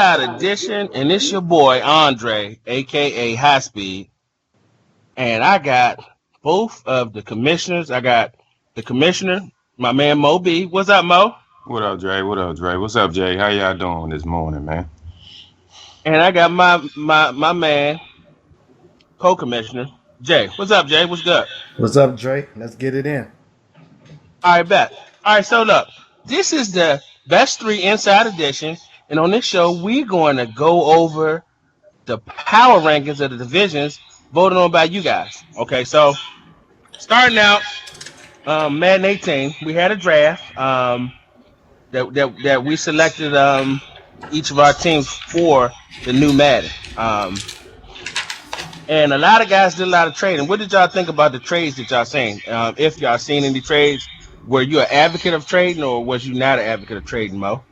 Edition, and it's your boy Andre, aka High Speed, and I got both of the commissioners. I got the commissioner, my man Mo B. What's up, Mo? What up, Dre? What up, Dre? What's up, Jay? How y'all doing this morning, man? And I got my man co-commissioner Jay. What's up, Jay? What's good? What's up, Drake? Let's get it in. All right, bet. All right, so look, this is the best three inside edition, and on this show we're going to go over the power rankings of the divisions voted on by you guys. Okay, so starting out. Madden 18, we had a draft that we selected each of our teams for the new Madden. And a lot of guys did a lot of trading. What did y'all think about the trades that y'all seen? If y'all seen any trades, were you an advocate of trading or was you not an advocate of trading, Mo?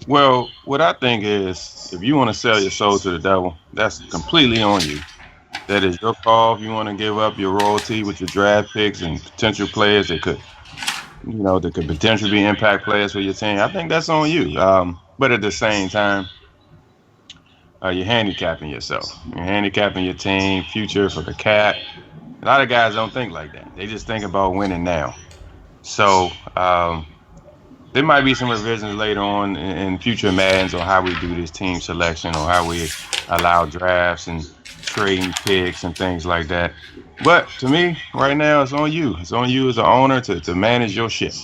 Well, what I think is if you want to sell your soul to the devil, that's completely on you. That is your call. If you want to give up your royalty with your draft picks and potential players that could potentially be impact players for your team, I think that's on you. But at the same time, you're handicapping yourself. You're handicapping your team, future for the cap. A lot of guys don't think like that. They just think about winning now. So there might be some revisions later on in future Maddens on how we do this team selection or how we allow drafts and trading picks and things like that. But to me, right now, it's on you. It's on you as an owner to manage your shit.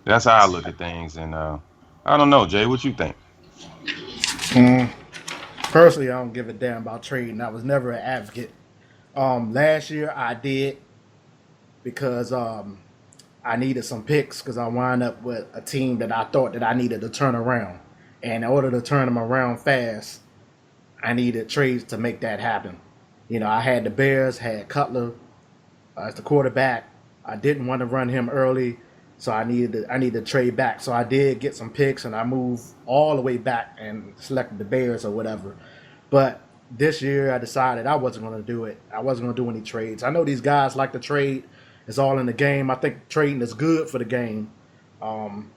That's how I look at things. And I don't know, Jay, what you think? Mm, Personally, I don't give a damn about trading. I was never an advocate. Last year I did because I needed some picks because I wound up with a team that I thought that I needed to turn around, and in order to turn them around fast, I needed trades to make that happen. I had the Bears, had Cutler as the quarterback. I didn't want to run him early, so I needed to trade back. So I did get some picks, and I moved all the way back and selected the Bears or whatever. But this year, I decided I wasn't going to do it. I wasn't going to do any trades. I know these guys like to trade. It's all in the game. I think trading is good for the game. Um,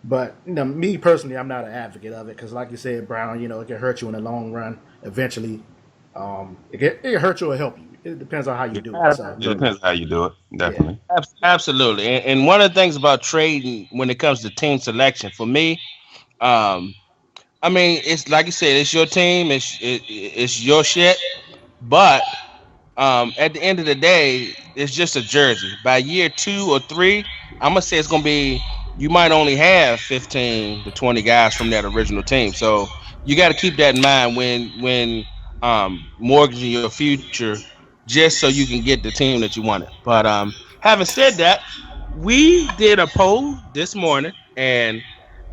but me personally, I'm not an advocate of it because, like you said, Brown, it can hurt you in the long run. Eventually, it hurt you or help you. It depends on how you do it. So It Absolutely. depends how you do it, yeah. definitely. Absolutely. And one of the things about trading when it comes to team selection, for me, um, I mean, it's like you said, it's your team, it's your shit. But at the end of the day, it's just a jersey. By year 2 or 3, I'm gonna say it's gonna be you might only have 15 to 20 guys from that original team. So you got to keep that in mind when mortgaging your future, just so you can get the team that you wanted. But having said that, we did a poll this morning and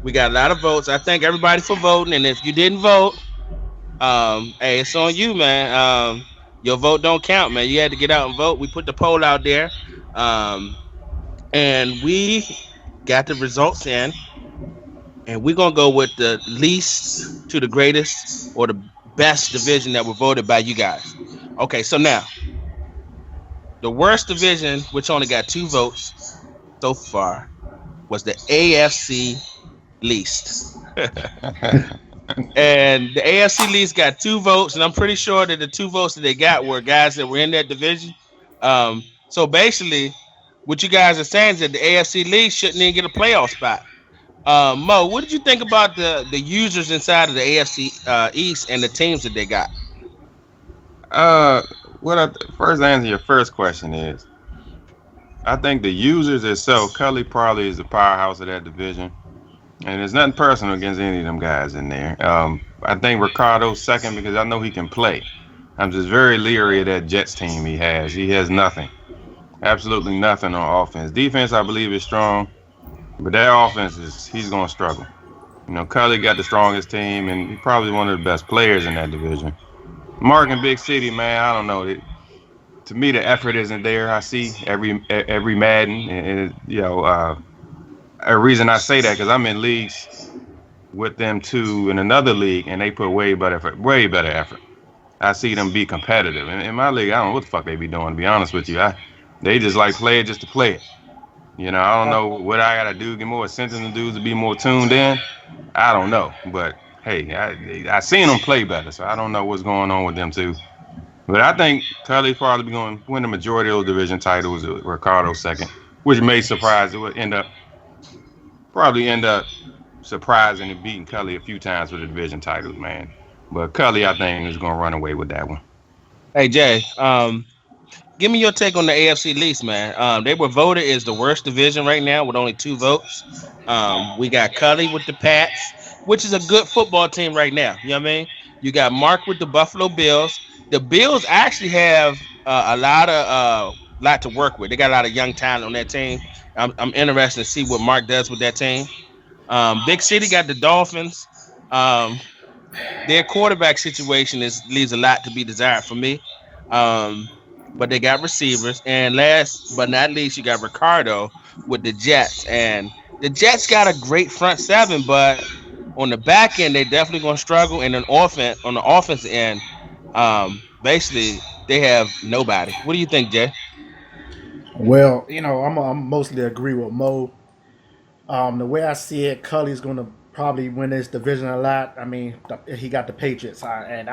we got a lot of votes. I thank everybody for voting. And if you didn't vote, hey, it's on you, man. Your vote don't count, man. You had to get out and vote. We put the poll out there, um, and we got the results in, and we're gonna go with the least to the greatest or the best division that were voted by you guys. Okay, so now the worst division, which only got 2 votes so far, was the AFC least. And the AFC least got 2 votes, and I'm pretty sure that the 2 votes that they got were guys that were in that division. So basically, what you guys are saying is that the AFC least shouldn't even get a playoff spot. Mo, what did you think about the users inside of the AFC East and the teams that they got? uh, first answer your first question is I think the users itself, Cully probably is the powerhouse of that division. And there's nothing personal against any of them guys in there. I think Ricardo's second because I know he can play. I'm just very leery of that Jets team he has. He has nothing, absolutely nothing on offense. Defense, I believe, is strong, but that offense he's going to struggle. Cully got the strongest team, and he's probably one of the best players in that division. Mark in Big City, man, I don't know. To me, the effort isn't there. I see every Madden, and a reason I say that because I'm in leagues with them too in another league, and they put way better effort. I see them be competitive. In my league, I don't know what the fuck they be doing. To be honest with you, they just like play it just to play it. I don't know what I gotta do, get more incentive to do to be more tuned in. I don't know, but hey, I seen them play better, so I don't know what's going on with them too. But I think Cully's probably going to win the majority of those division titles. Ricardo second, which may surprise. It would probably end up surprising and beating Cully a few times for the division titles, man. But Cully, I think, is going to run away with that one. Hey Jay, give me your take on the AFC East, man. They were voted as the worst division right now with only 2 votes. We got Cully with the Pats, which is a good football team right now. You know what I mean? You got Mark with the Buffalo Bills. The Bills actually have a lot to work with. They got a lot of young talent on that team. I'm interested to see what Mark does with that team. Big City got the Dolphins. Their quarterback situation leaves a lot to be desired for me. But they got receivers. And last but not least, you got Ricardo with the Jets. And the Jets got a great front seven, but on the back end, they're definitely going to struggle. And on the offense end, basically, they have nobody. What do you think, Jay? Well, I'm mostly agree with Mo. The way I see it, Cully's going to probably win this division a lot. I mean, he got the Patriots, and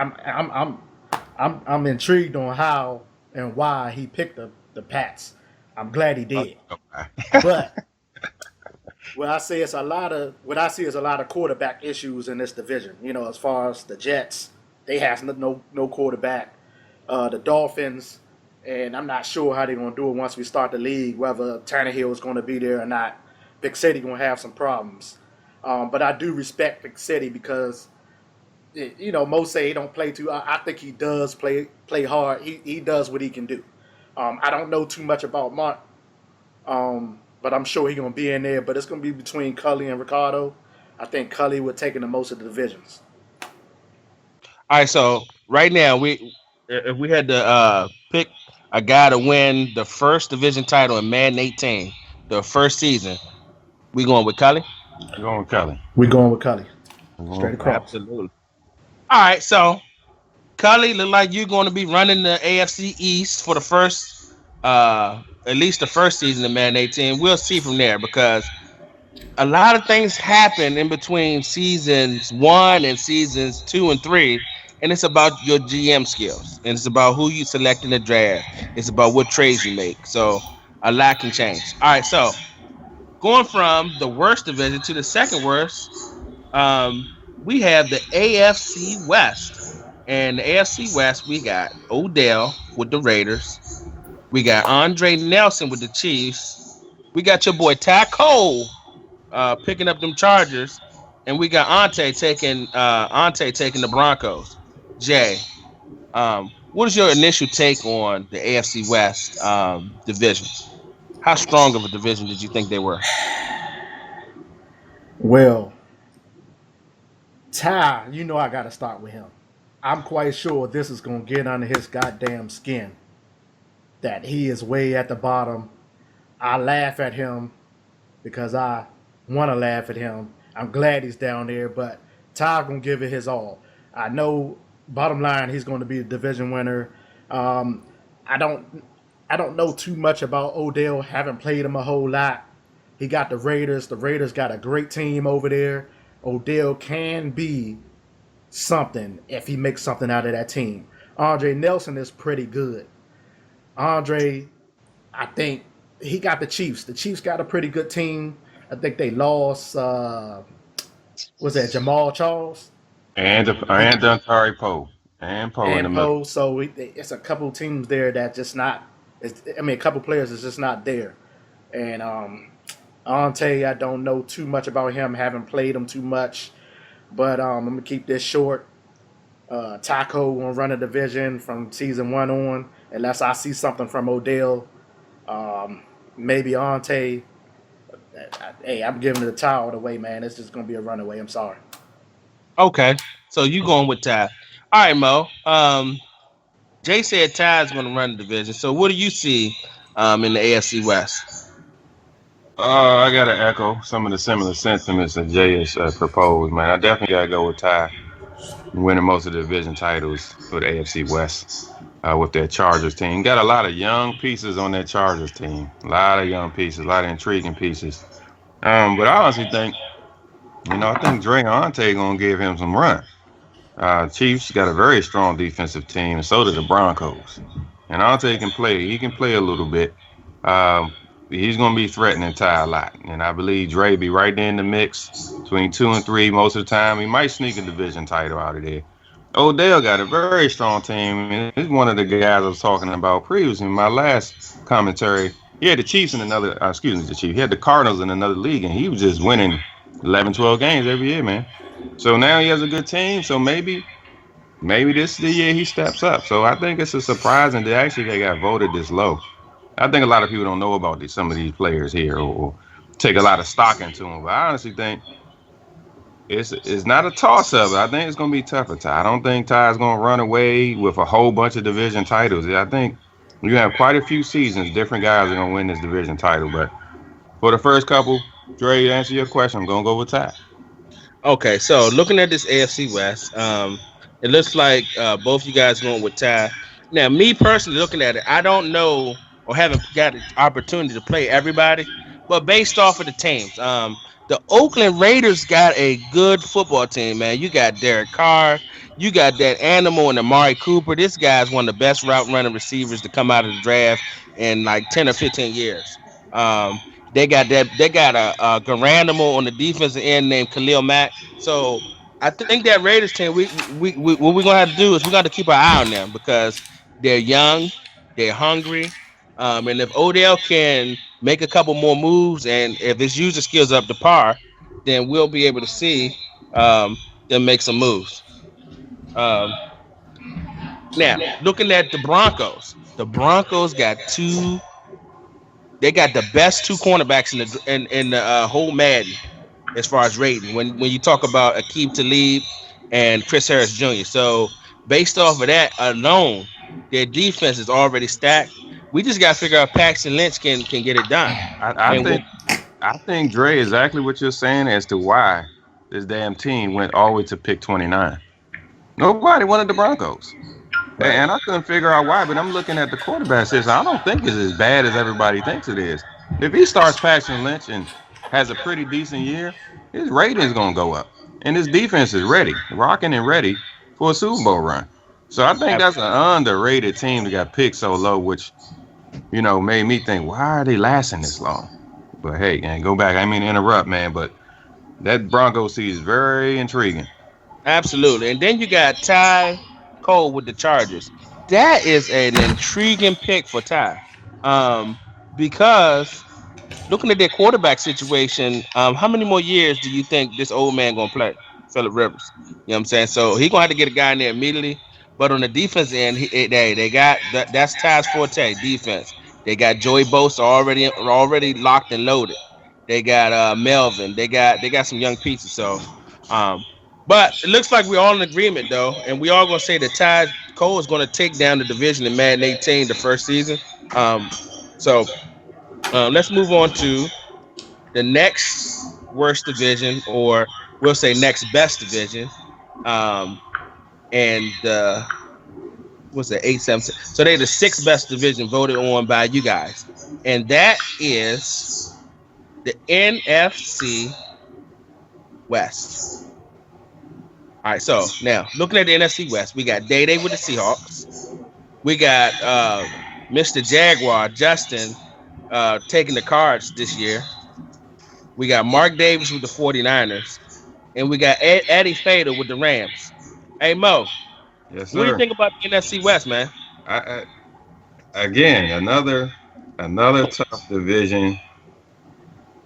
I'm intrigued on how and why he picked the Pats. I'm glad he did, but what I see is a lot of quarterback issues in this division. As far as the Jets, they have no quarterback. The Dolphins, and I'm not sure how they're going to do it once we start the league, whether Tannehill is going to be there or not. Big City going to have some problems. But I do respect Big City because, most say he don't play too. I think he does play hard. He does what he can do. I don't know too much about Mark, but I'm sure he's going to be in there. But it's going to be between Cully and Ricardo. I think Cully would take in the most of the divisions. All right, so right now, if we had to pick a guy to win the first division title in Madden 18, the first season, we going with Cully? We're going with Cully. We're going with Cully. Straight across. Absolutely. All right, so Cully, look like you're going to be running the AFC East for the first, at least the first season of Madden 18. We'll see from there because a lot of things happen in between seasons 1 and seasons 2 and 3. And it's about your GM skills. And it's about who you select in the draft. It's about what trades you make. So a lot can change. All right, so going from the worst division to the second worst, we have the AFC West. And the AFC West, we got Odell with the Raiders. We got Andre Nelson with the Chiefs. We got your boy Ty Cole picking up them Chargers. And we got Ante taking the Broncos. Jay, what is your initial take on the AFC West division? How strong of a division did you think they were? Well, Ty, I got to start with him. I'm quite sure this is going to get under his goddamn skin that he is way at the bottom. I laugh at him because I want to laugh at him. I'm glad he's down there, but Ty going to give it his all. I know, bottom line, he's going to be a division winner. I don't know too much about Odell. Haven't played him a whole lot. He got the Raiders. The Raiders got a great team over there. Odell can be something if he makes something out of that team. Andre Nelson is pretty good. Andre, I think he got the Chiefs. The Chiefs got a pretty good team. I think they lost, was that Jamal Charles? And Dontari Poe. And Poe in the middle. So it's a couple teams there that just not, a couple players is just not there. And Ante, I don't know too much about him. Haven't played him too much. But I'm going to keep this short. Taco will run a division from season 1 on, unless I see something from Odell. Maybe Ante. Hey, I'm giving the tie all the way, man. It's just going to be a runaway. I'm sorry. Okay. So you going with Ty. All right, Mo. Jay said Ty's going to run the division. So what do you see in the AFC West? I got to echo some of the similar sentiments that Jay has proposed, man. I definitely got to go with Ty winning most of the division titles for the AFC West with that Chargers team. Got a lot of young pieces on that Chargers team. A lot of young pieces, a lot of intriguing pieces. But I honestly think I think Dre Ante gonna give him some run. Chiefs got a very strong defensive team, and so do the Broncos. And Ante can play. He can play a little bit. Um, he's going to be threatening Ty a lot. And I believe Dre be right there in the mix between 2 and 3 most of the time. He might sneak a division title out of there. Odell got a very strong team. And he's one of the guys I was talking about previously in my last commentary. He had the Chiefs in another, the Chiefs. He had the Cardinals in another league, and he was just winning 11, 12 games every year, man. So now he has a good team. So maybe this is the year he steps up. So I think it's a surprising that actually they got voted this low. I think a lot of people don't know about some of these players here or take a lot of stock into them. But I honestly think it's not a toss up. I think it's going to be tougher. Ty. I don't think Ty's going to run away with a whole bunch of division titles. I think you have quite a few seasons. Different guys are going to win this division title. But for the first couple, Dre, to answer your question, I'm going to go with Ty. Okay, so looking at this AFC West, it looks like both you guys going with Ty. Now, me personally looking at it, I don't know or haven't got the opportunity to play everybody, but based off of the teams, the Oakland Raiders got a good football team, man. You got Derek Carr, you got that animal and Amari Cooper. This guy's one of the best route running receivers to come out of the draft in like 10 or 15 years. They got a Garanimal on the defensive end named Khalil Mack. So I think that Raiders team, we what we're gonna have to do is we got to keep our eye on them because they're young, they're hungry, and if Odell can make a couple more moves and if his user skills up to par, then we'll be able to see them make some moves. Um, Now looking at the Broncos got two. They got the best two cornerbacks in the whole Madden as far as rating. When you talk about Aqib Talib and Chris Harris Jr. So based off of that alone, their defense is already stacked. We just got to figure out Paxton Lynch can get it done. I And think I think Dre exactly what you're saying as to why this damn team went all the way to pick 29. Nobody wanted the Broncos. And I couldn't figure out why, but I'm looking at the quarterback system. I don't think it's as bad as everybody thinks it is. If he starts Paxton Lynch and has a pretty decent year, his rating's going to go up. And his defense is ready, rocking and ready for a Super Bowl run. So I think that's an underrated team that got picked so low, which, made me think, why are they lasting this long? But hey, man, go back. I mean to interrupt, man, but that Broncos seed is very intriguing. absolutely. And then you got Ty Cole with the Chargers. That is an intriguing pick for Ty. Because looking at their quarterback situation, how many more years do you think this old man gonna play? Philip Rivers. You know what I'm saying? So he gonna have to get a guy in there immediately. But on the defense end, they got that's Ty's forte, defense. They got Joey Bosa already locked and loaded. They got Melvin. They got some young pieces. So, but it looks like we're all in agreement though, and we all gonna say that Ty Cole is gonna take down the division in Madden 18 the first season. So let's move on to the next worst division, or we'll say next best division. And what's the 8, 7? So they're the sixth best division voted on by you guys, and that is the NFC West. All right, so now looking at the NFC West, we got Day Day with the Seahawks. We got Mr. Jaguar Justin taking the Cards this year. We got Mark Davis with the 49ers, and we got Eddie Fader with the Rams. Hey Mo, Yes, what do you sir. think about the NFC West, man? I again, another tough division.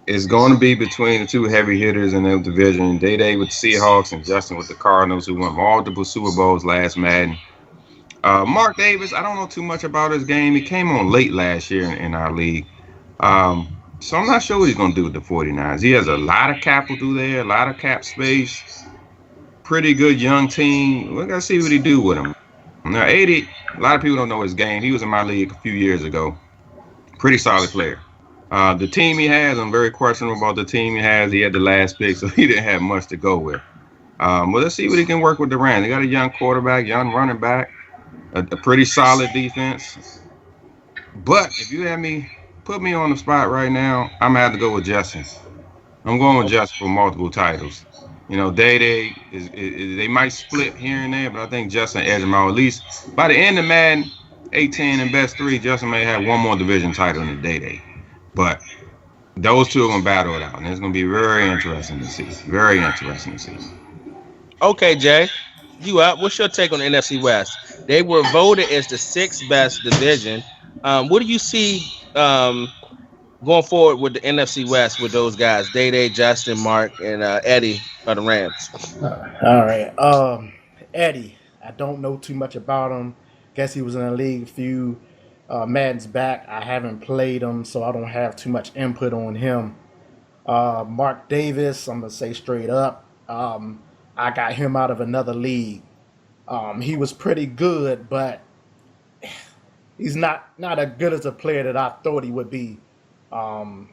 It's going to be between the two heavy hitters in that division. Day with the Seahawks and Justin with the Cardinals, who won multiple Super Bowls last Madden. Mark Davis, I don't know too much about his game. He came on late last year in our league. So I'm not sure what he's going to do with the 49ers. He has a lot of capital there, a lot of cap space, pretty good young team. We're going to see what he do with him. Now, 80, a lot of people don't know his game. He was in my league a few years ago. Pretty solid player. The team he has, I'm very questionable about the team he has. He had the last pick, so he didn't have much to go with. But let's see what he can work with the Rams. They got a young quarterback, young running back, a pretty solid defense. But if you had me, put me on the spot right now, I'm going to have to go with Justin. I'm I'm going with Justin for multiple titles. You know, Day is they might split here and there, but I think Justin edge them out. At least by the end of Madden 18 and best three, Justin may have one more division title than Day. But those two are gonna battle it out, and it's gonna be very interesting to see. Very interesting to see. Okay, Jay, you up? What's your take on the NFC West? They were voted as the sixth best division. What do you see going forward with the NFC West with those guys, Day, Justin, Mark, and Eddie of the Rams? All right. Eddie, I don't know too much about him. Guess he was in the league a few Madden's back. I haven't played him, so I don't have too much input on him. Mark Davis, I'm gonna say straight up, I got him out of another league. He was pretty good, but he's not as good as a player that I thought he would be. Um,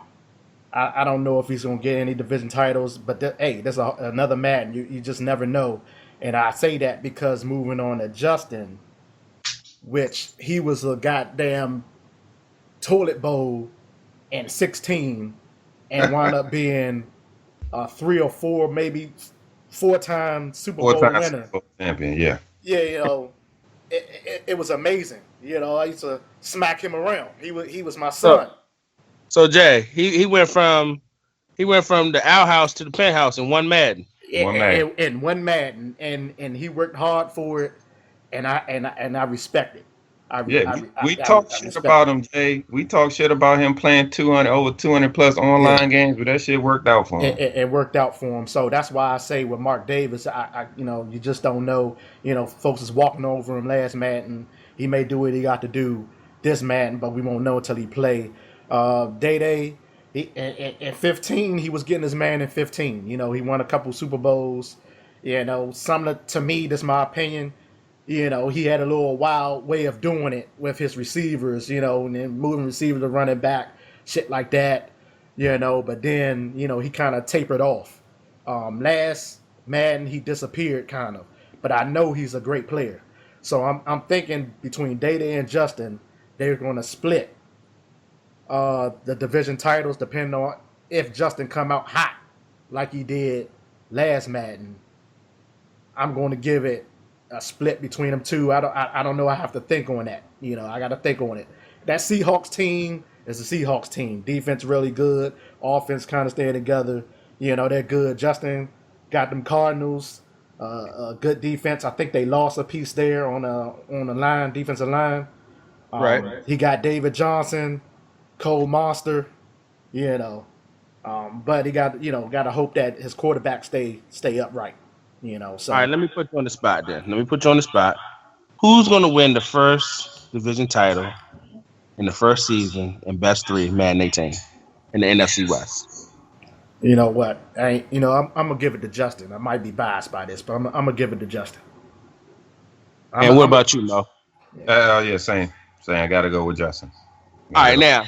I don't know if he's gonna get any division titles, but hey, that's another Madden. You just never know. And I say that because moving on to Justin, which he was a goddamn toilet bowl in 16 and wound up being a 3 or 4, maybe 4-time Super Bowl Four-time winner. Super Bowl champion, yeah. Yeah, it was amazing. I used to smack him around. He was my son. So Jay, he went from the outhouse to the penthouse in one Madden. In one Madden, and he worked hard for it, and I respect it. We talk shit about him, Jay. We talk shit about him playing over 200 plus online games, but that shit worked out for him. It worked out for him. So that's why I say with Mark Davis, you just don't know. Folks is walking over him last Madden. He may do what he got to do this Madden, but we won't know until he play. Day. In 15, he was getting his man in 15. He won a couple Super Bowls. Some to me, this is my opinion. He had a little wild way of doing it with his receivers, and then moving receiver to running back, shit like that, But then, he kind of tapered off. Last Madden, he disappeared kind of. But I know he's a great player. So I'm thinking between Day and Justin, they're going to split the division titles depending on if Justin come out hot like he did last Madden. I'm going to give it a split between them two. I don't know. I have to think on that. I got to think on it. That Seahawks team is a Seahawks team. Defense really good. Offense kind of staying together. They're good. Justin got them Cardinals. Good defense. I think they lost a piece there on the line, defensive line. Right. He got David Johnson, Cole Monster. But he got to hope that his quarterback stay upright. So. All right, let me put you on the spot then. Who's going to win the first division title in the first season in best three Madden 18 in the NFC West? You know what? I'm gonna give it to Justin. I might be biased by this, but I'm gonna give it to Justin. What about you, Mo? Yeah, same. I got to go with Justin. All right, now,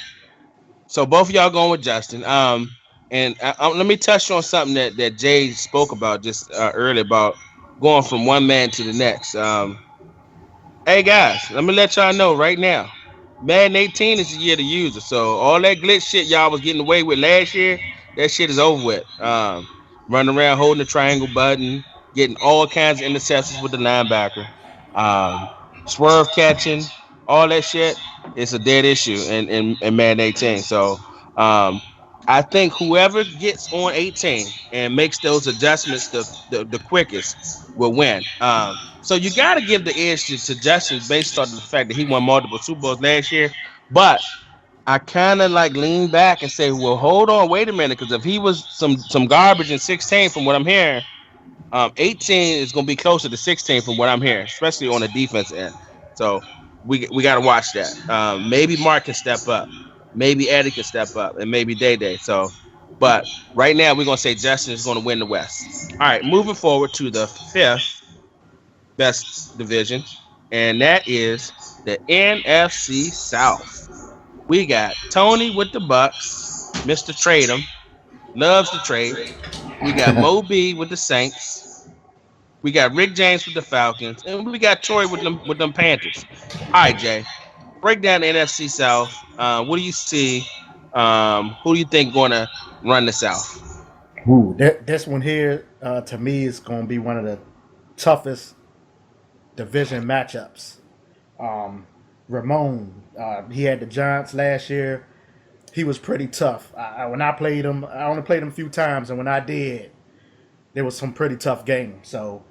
so both of y'all going with Justin. And let me touch on something that Jay spoke about just earlier about going from one man to the next. Hey guys, let me let y'all know right now, Madden 18 is the year to use it. So all that glitch shit y'all was getting away with last year, that shit is over with. Running around holding the triangle button, getting all kinds of interceptions with the linebacker, swerve catching, all that shit. It's a dead issue in Madden 18. So I think whoever gets on 18 and makes those adjustments the quickest will win. So you got to give the edge to Justin based on the fact that he won multiple Super Bowls last year. But I kind of lean back and say, well, hold on, wait a minute, because if he was some garbage in 16 from what I'm hearing, 18 is going to be closer to 16 from what I'm hearing, especially on the defense end. So we got to watch that. Maybe Mark can step up. Maybe Eddie can step up, and maybe Day. So, but right now we're gonna say Justin is gonna win the West. All right, moving forward to the fifth best division, and that is the NFC South. We got Tony with the Bucks, Mr. Trade'em, loves to trade. We got Mo B with the Saints. We got Rick James with the Falcons, and we got Troy with them Panthers. All right, Jay. Break down the NFC South. What do you see? Who do you think going to run the South? Ooh, this one here to me is going to be one of the toughest division matchups. Um, Ramon, he had the Giants last year. He was pretty tough. When I played him, I only played him a few times, and when I did, there was some pretty tough games. So,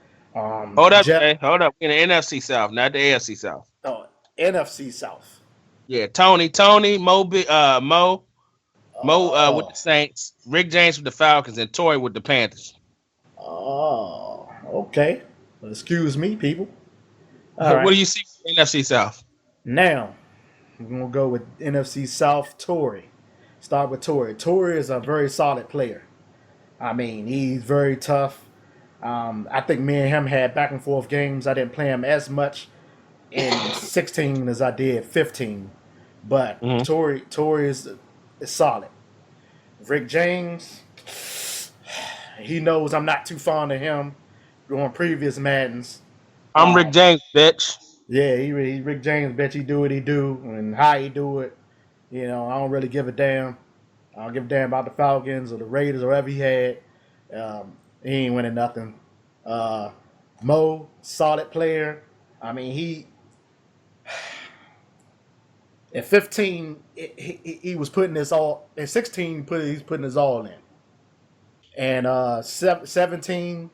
Hold up, Jeff, Jay. Hold up. In the NFC South, not the AFC South. oh, NFC South. Yeah, Tony, Mo with the Oh, Saints, Rick James with the Falcons, and Torrey with the Panthers. oh, okay. Well, excuse me, people. All What right. do you see in the NFC South? Now, we're going to go with NFC South, Tory. Start with Tory. Tory is a very solid player. I mean, he's very tough. I think me and him had back and forth games. I didn't play him as much in 16 as I did 15. But Hmm. Tory is solid. Rick James, he knows I'm not too fond of him on previous Maddens. I'm Rick Um, James, bitch. yeah, he Rick James, bet he do what he do and how he do it. I don't really give a damn. I don't give a damn about the Falcons or the Raiders or whatever he had. He ain't winning nothing. Uh, Mo, solid player. I mean, he at 15, he was putting this all. At 16, he's putting his all in. And 17,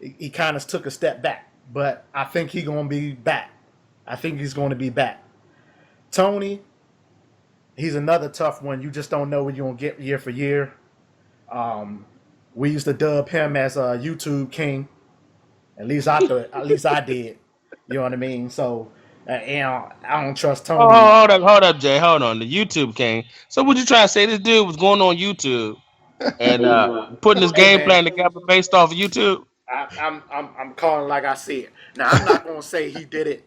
he kind of took a step back. But I think he's going to be back. I think he's going to be back. Tony, he's another tough one. You just don't know what you're going to get year for year. Um, we used to dub him as a YouTube king. At least I thought. At least I did. You know what I mean? So, I don't trust Oh, Tony. hold up, Jay. Hold on. The YouTube king. So what you trying to say? This dude was going on YouTube and putting his Hey game man, plan together based off of YouTube. I'm calling like I see it. Now I'm not gonna say he did it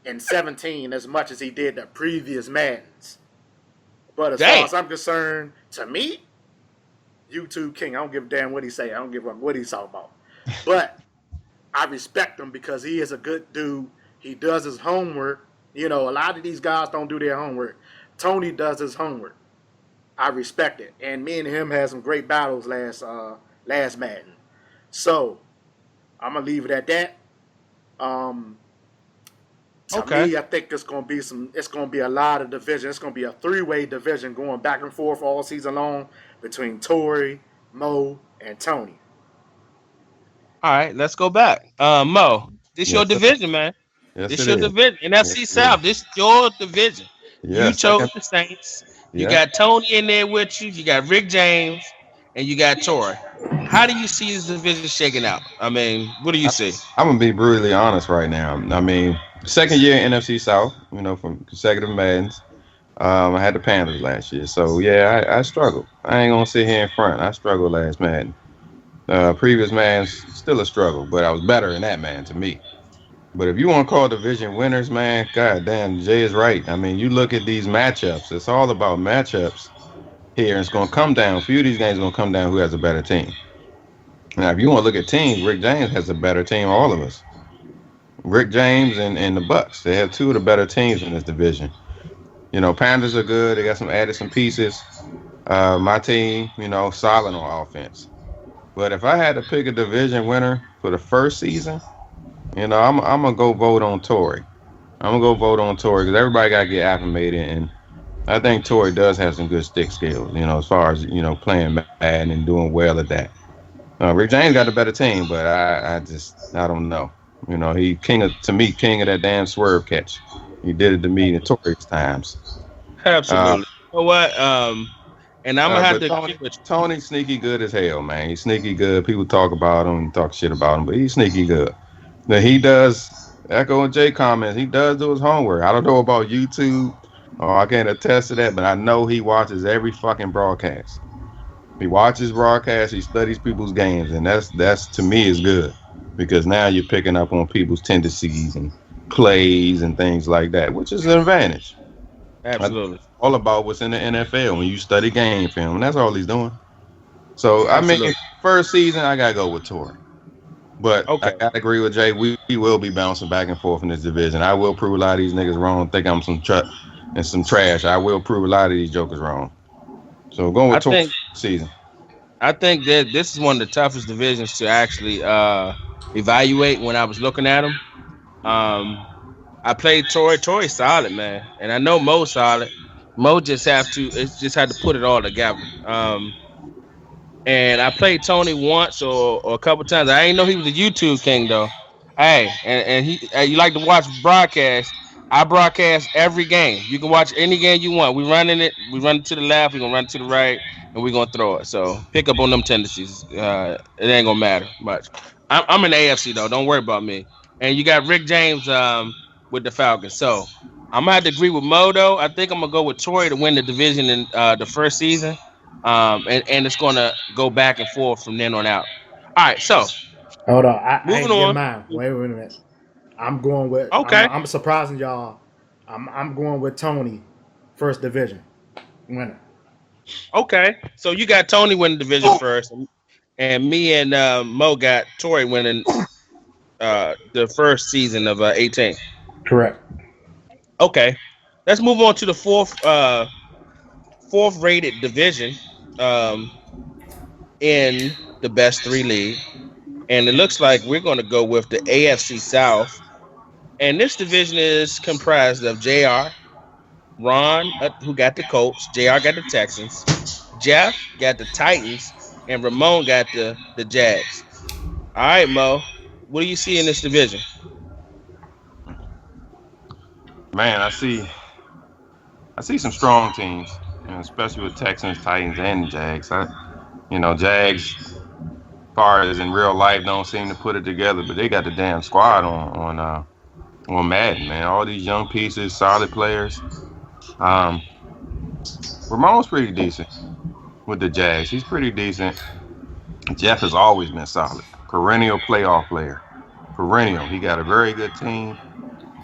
in 17 as much as he did the previous Maddens. But as far Damn. as I'm concerned, to me, YouTube king. I don't give a damn what he say. I don't give a what he's talking about. But I respect him because he is a good dude. He does his homework. A lot of these guys don't do their homework. Tony does his homework. I respect it. And me and him had some great battles last Madden. So I'm gonna leave it at that. Um, to Okay. me, I think it's gonna be some. It's gonna be a lot of division. It's gonna be a three-way division going back and forth all season long between Tory, Mo, and Tony. All right. Let's go back. Mo, this your Yes, sir. division, man. Yes, This it your is. division. Yes, NFC it is. South. This your division. You Yes, chose the Saints. You yeah. got Tony in there with you. You got Rick James, and you got Torrey. How do you see this division shaking out? I mean, what do you see? I'm gonna be brutally honest right now. I mean, second year in NFC South, from consecutive Maddens. I had the Panthers last year, so yeah, I struggled. I ain't gonna sit here in front. I struggled last Madden. Previous Madden's still a struggle, but I was better in that man to me. But if you want to call division winners, man, god damn, Jay is right. I mean, you look at these matchups. It's all about matchups here. And it's gonna come down. A few of these games are gonna come down who has a better team. Now, if you want to look at teams, Rick James has a better team. All of us. Rick James and the Bucks. They have two of the better teams in this division. Panthers are good. They got some pieces. My team, solid on offense. But if I had to pick a division winner for the first season, I'm gonna go vote on Tory. I'm gonna go vote on Tory because everybody gotta get acclimated, and I think Tory does have some good stick skills. As far as playing Madden and doing well at that. Rick James got a better team, but I don't know. He king of that damn swerve catch. He did it to me notorious times. Uh, Absolutely. You know what? And I'm gonna have but to agree with you. Tony's sneaky good as hell, man. He's sneaky good. People talk about him and talk shit about him, but he's sneaky good. Now he does echo and Jay comments. He does do his homework. I don't know about YouTube. Oh, I can't attest to that, but I know he watches every fucking broadcast. He watches broadcasts. He studies people's games, and that's to me is good because now you're picking up on people's tendencies and plays and things like that, which is an advantage. I think Absolutely. it's all about what's in the NFL when you study game film, and that's all he's doing. So I mean, Absolutely. first season I gotta go with Torrey, but I Okay. gotta agree with Jay. We will be bouncing back and forth in this division. I will prove a lot of these niggas wrong. Think I'm some truck and some trash. I will prove a lot of these jokers wrong. So going I with Torrey think season. I think that this is one of the toughest divisions to actually evaluate when I was looking at them. Um, I played Tory. Tory's solid, man, and I know Mo's solid. Mo just have to. It's just had to put it all together. And I played Tony once or a couple times. I didn't know he was a YouTube king though. Hey, and he you like to watch broadcast. I broadcast every game. You can watch any game you want. We running it. We run it to the left. We gonna run it to the right, and we gonna throw it. So pick up on them tendencies. It ain't gonna matter much. I'm in the AFC though. Don't worry about me. And you got Rick James with the Falcons. So I'm gonna have to agree with Mo though. I think I'm gonna go with Tory to win the division in the first season. And it's gonna go back and forth from then on out. All right, so Hold on, I moving ain't get on. mine. Wait a minute. I'm going with. Okay, I'm surprising y'all. I'm going with Tony, first division winner. okay. So you got Tony winning the division first, and me and Mo got Tory winning the first season of 18. Correct. Okay, let's move on to the fourth rated division um, in the best three league, and it looks like we're going to go with the AFC South. And this division is comprised of JR, Ron, who got the Colts, JR got the Texans, Jeff got the Titans, and Ramon got the Jags. All right, Mo, what do you see in this division? Man, I see some strong teams, especially with Texans, Titans, and Jags. Jags, far as in real life, don't seem to put it together, but they got the damn squad on Madden, man. All these young pieces, solid players. Um, Ramon's pretty decent with the Jags. He's pretty decent. Jeff has always been solid, perennial playoff player, perennial. He got a very good team.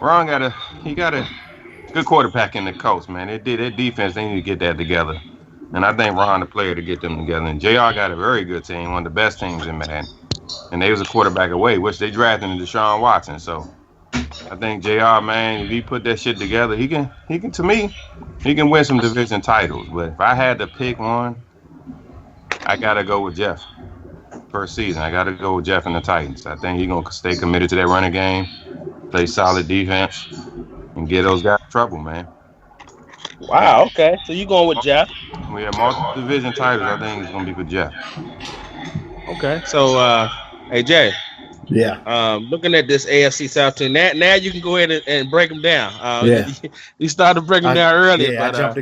Ron got a good quarterback in the Colts, man. Their defense. They need to get that together. And I think Ron the player to get them together. And JR got a very good team, one of the best teams in Madden. And they was a quarterback away, which they drafted in Deshaun Watson. So I think JR, man, if he put that shit together, he can to me, he can win some division titles. But if I had to pick one, I gotta go with Jeff. First season, I gotta go with Jeff and the Titans. I think he's gonna stay committed to that running game, play solid defense, and get those guys in trouble, man. Wow. Okay. So you going with Jeff? We have multiple division titles. I think it's gonna be for Jeff. Okay. So, hey Jay, Yeah. looking at this AFC South team, now you can go ahead and break them down. Yeah. You started breaking them down earlier. Yeah, but, I jumped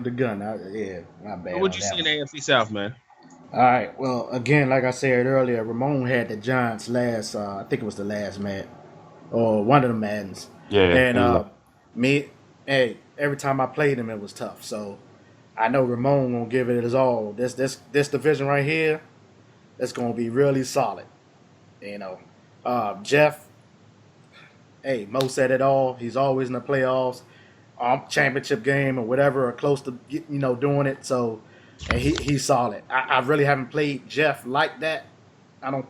the gun. Yeah, my bad. What you see in the AFC South, man? All right. Well, again, like I said earlier, Ramon had the Giants last. I think it was the last match or one of the Maddens. Yeah. And hey, every time I played him, it was tough. So I know Ramon gonna give it his all. This division right here, it's gonna be really solid. Jeff. Hey, Mo said it all. He's always in the playoffs, championship game or whatever, or close to doing it. So, and he's solid. I really haven't played Jeff like that. I don't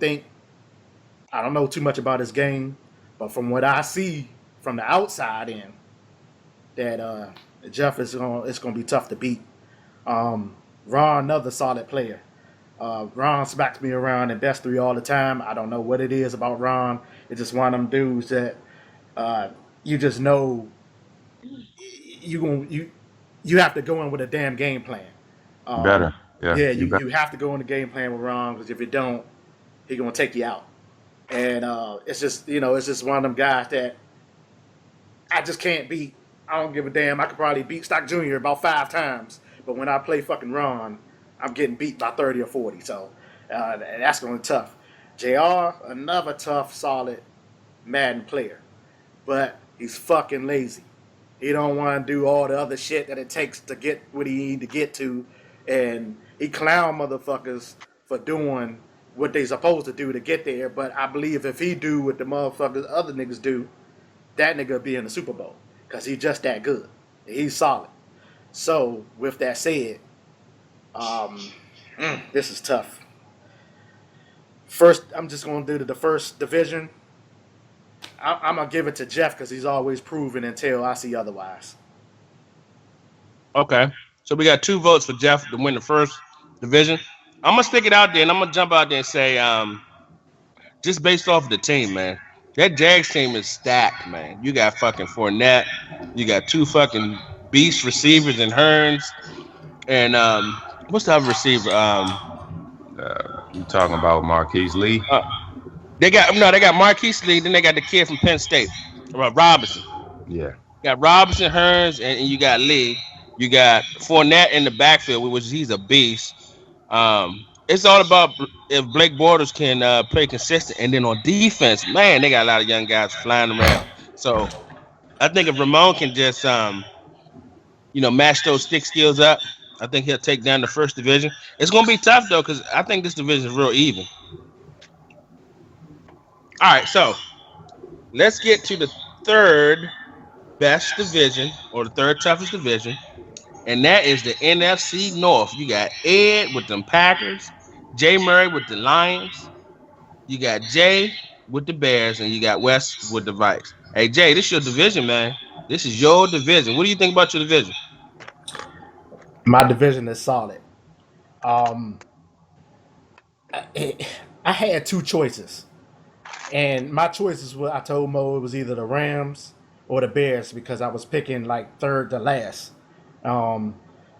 know too much about his game, but from what I see from the outside in, that Jeff it's gonna be tough to beat. Ron, another solid player. Ron smacks me around in best three all the time. I don't know what it is about Ron. It's just one of them dudes that you just know you have to go in with a damn game plan. Better. Yeah. You have to go in the game plan with Ron, because if you don't, he's gonna take you out. And it's just one of them guys that I just can't beat. I don't give a damn. I could probably beat Stock Jr. about 5 times, but when I play fucking Ron, I'm getting beat by 30 or 40. So that's gonna be tough. JR, another tough, solid Madden player, but he's fucking lazy. He don't want to do all the other shit that it takes to get what he need to get to, and he clown motherfuckers for doing what they supposed to do to get there. But I believe if he do what the motherfuckers other niggas do, that nigga be in the Super Bowl, because he's just that good. He's solid. So with that said, this is tough. First, I'm just gonna do the first division. I'm gonna give it to Jeff because he's always proven until I see otherwise. Okay. So we got 2 votes for Jeff to win the first division. I'm gonna stick it out there, and I'm gonna jump out there and say, just based off of the team, man, that Jags team is stacked, man. You got fucking Fournette, you got two fucking beast receivers in Hearns, and what's the other receiver? You talking about Marquise Lee? Uh, they got Marquise Lee, then they got the kid from Penn State, Robinson. Yeah. You got Robinson, Hearns, and you got Lee. You got Fournette in the backfield, which he's a beast. It's all about if Blake Bortles can play consistent, and then on defense, man, they got a lot of young guys flying around. So I think if Ramon can just match those stick skills up, I think he'll take down the first division. It's gonna be tough though, because I think this division is real even. All right, so let's get to the third best division or the third toughest division, and that is the NFC North. You got Ed with them Packers, Jay Murray with the Lions, you got Jay with the Bears, and you got Wes with the Vikes. Hey Jay, this is your division, man. This is your division. What do you think about your division? My division is solid. Um, I had two choices, and my choices were I told Mo it was either the Rams or the Bears because I was picking like third to last. Um,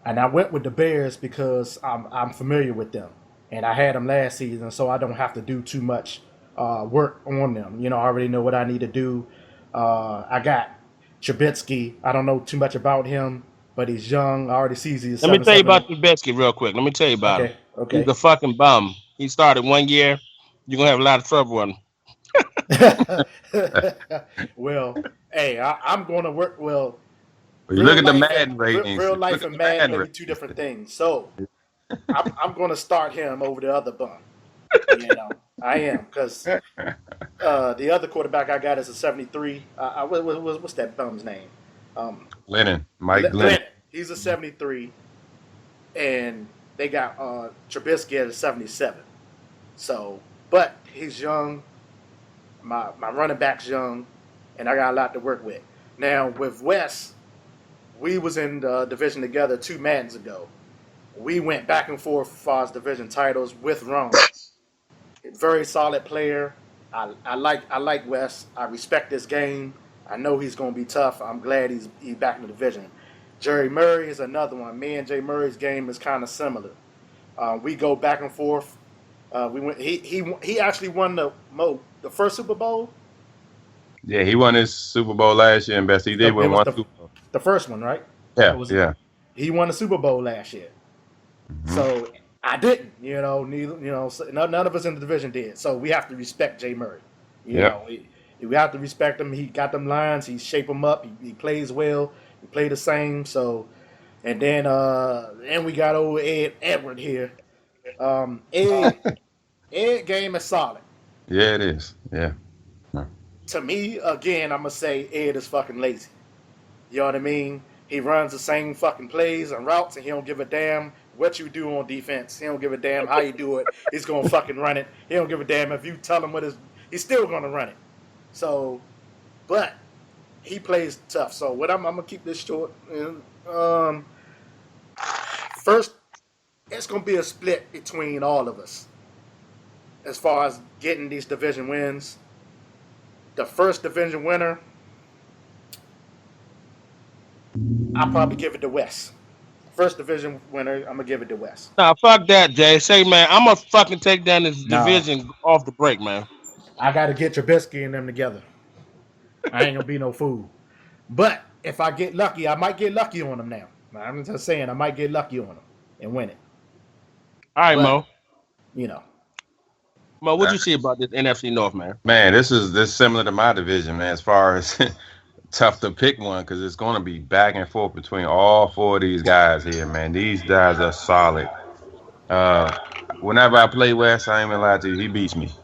and I went with the Bears because I'm familiar with them, and I had them last season, so I don't have to do too much work on them. I already know what I need to do. I got Trubisky. I don't know too much about him, but he's young. I already see he's Let me seven tell you seven. about Trubisky real quick. Let me tell you about him. Okay, He's okay. a fucking bum. He started 1 year. You're gonna have a lot of trouble with him. Well, hey, I'm going to work. Well, Well, you look real at the life and Madden ratings. real Look life at and the Madden Madden may be two different ratings. things. So I'm going to start him over the other bum. I am because the other quarterback I got is a 73. What's that bum's name? Um, Glennon, Mike Glennon. Glenn. He's a 73, and they got Trubisky at a 77. So, but he's young. My running back's young, and I got a lot to work with. Now with Wes, we was in the division together 2 Maddens ago. We went back and forth as far as division titles with Rome. Very solid player. I like Wes. I respect this game. I know he's going to be tough. I'm glad he's back in the division. Jerry Murray is another one. Me and Jay Murray's game is kind of similar. We go back and forth. We went. He actually won the first Super Bowl. Yeah, he won his Super Bowl last year, and best he did It win was one the Super Bowl. the first one, right? Or Yeah, was it? yeah. He won the Super Bowl last year. Hmm. So I didn't. Neither. So none of us in the division did. So we have to respect Jay Murray. You Yep. know, we have to respect him. He got them lines. He shape them up. He plays well. He play the same. So and we got old Edward here. Ed game is solid. Yeah, it is. Yeah. To me, again, I'm gonna say Ed is fucking lazy. You know what I mean? He runs the same fucking plays and routes, and he don't give a damn what you do on defense. He don't give a damn how you do it. He's gonna fucking run it. He don't give a damn if you tell him what is. He's still gonna run it. So, but he plays tough. So what I'm gonna keep this short. First, it's gonna be a split between all of us as far as getting these division wins. The first division winner, I'll probably give it to West. First division winner, I'm gonna give it to West. Nah, fuck that, Jay. Say, man, I'm gonna fucking take down this No, division off the break, man. I gotta get Trubisky and them together. I ain't gonna be no fool. But if I get lucky, I might get lucky on them now. I'm just saying I might get lucky on them and win it. All right, But Mo. you know, Mo, Uh, what you see about this NFC North, man? Man, this similar to my division, man. As far as tough to pick one because it's going to be back and forth between all four of these guys here, man. These guys are solid. Uh, Whenever I play West, I ain't gonna lie to you, he beats me.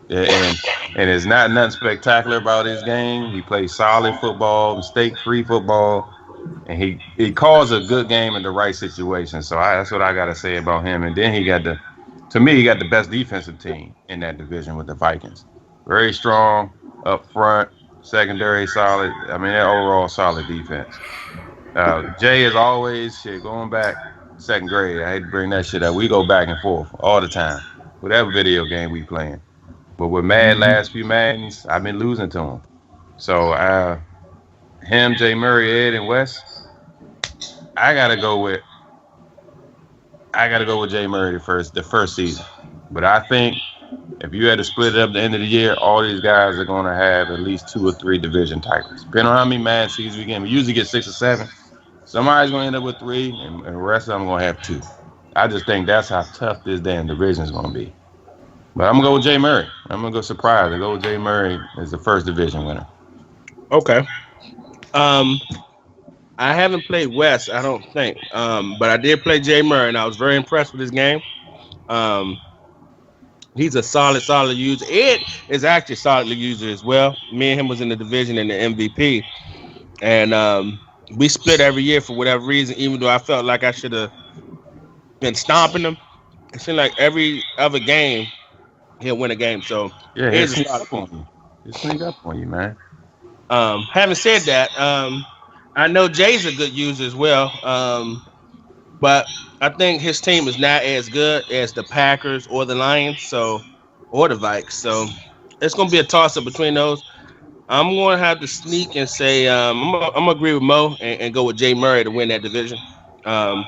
Yeah, and it's not nothing spectacular about his game. He plays solid football, mistake-free football, and he calls a good game in the right situation. So that's what I gotta say about him. And then to me, he got the best defensive team in that division with the Vikings. Very strong up front, secondary solid. I mean, they're overall solid defense. Jay is always shit going back. second grade. I hate to bring that shit up. We go back and forth all the time. Whatever video game we playing. But with Mad last few Maddens, I've been losing to him. So him, Jay Murray, Ed, and Wes, I gotta go with Jay Murray the first season. But I think if you had to split it up at the end of the year, all these guys are gonna have at least 2 or 3 division titles. Depending on how many Mad seasons we get, we usually get 6 or 7. Somebody's gonna end up with 3, and the rest of them gonna have 2. I just think that's how tough this damn division is gonna be. But I'm gonna go with Jay Murray. I'm gonna go surprise and go with Jay Murray as the first division winner. Okay. I haven't played Wes, I don't think. But I did play Jay Murray, and I was very impressed with his game. He's a solid user. Ed is actually a solid user as well. Me and him was in the division in the MVP, and we split every year for whatever reason. Even though I felt like I should have been stomping him, it seemed like every other game he'll win a game. So yeah, he'll sneak up on you. He'll sneak up on you, man. Having said that, I know Jay's a good user as well. But I think his team is not as good as the Packers or the Lions, or the Vikes. So it's going to be a toss-up between those. I'm going to have to sneak and say I'm going to agree with Mo and go with Jay Murray to win that division. But